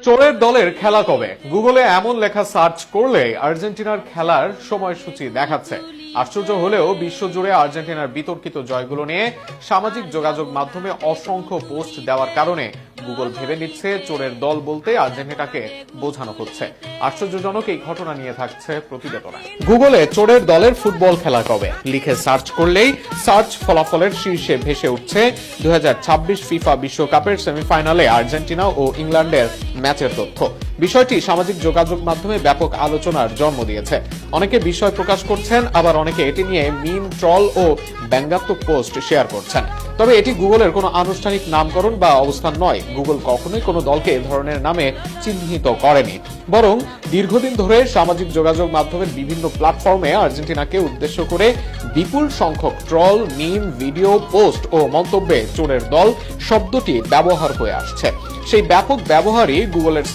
চোরের দলের খেলা কবে? গুগলে এমন লেখা সার্চ করলে আর্জেন্টিনার খেলার সময়সূচি দেখাচ্ছে। আশ্চর্য হলেও বিশ্বজুড়ে আর্জেন্টিনার বিতর্কিত জয়গুলো নিয়ে সামাজিক যোগাযোগ মাধ্যমে অসংখ্য পোস্ট দেওয়ার কারণে গুগল ভেবে নিচ্ছে চোরের দল বলতে আর্জেন্টিনাকে বোঝানো হচ্ছে। আশ্চর্যজনক এই ঘটনা নিয়ে থাকছে প্রতিবেদনায়। গুগলে চোরের দলের ফুটবল খেলা কবে লিখে সার্চ করলেই সার্চ ফলাফলের শীর্ষে ভেসে উঠছে 2026 ফিফা বিশ্বকাপের সেমিফাইনালে আর্জেন্টিনা ও ইংল্যান্ডের ম্যাচের তথ্য। বিষয়টি সামাজিক যোগাযোগ মাধ্যমে ব্যাপক আলোচনার জন্ম দিয়েছে। অনেকে বিস্ময় প্রকাশ করছেন, আবার অনেকে এটি নিয়ে মিম, ট্রল ও ব্যঙ্গাত্মক পোস্ট শেয়ার করছেন। তবে এটি গুগলের কোনো আনুষ্ঠানিক নামকরণ বা অবস্থান নয়। গুগল কখনোই কোনো দলকে এ ধরনের নামে চিহ্নিত করেনি, বরং দীর্ঘদিন ধরে সামাজিক যোগাযোগ মাধ্যমের বিভিন্ন প্ল্যাটফর্মে আর্জেন্টিনাকে উদ্দেশ্য করে বিপুল সংখ্যক ট্রল, মিম, ভিডিও, পোস্ট ও মন্তব্যে চোরের দল শব্দটি ব্যবহার হয়ে আসছে। সেই ব্যাপক ব্যবহারই গুগলের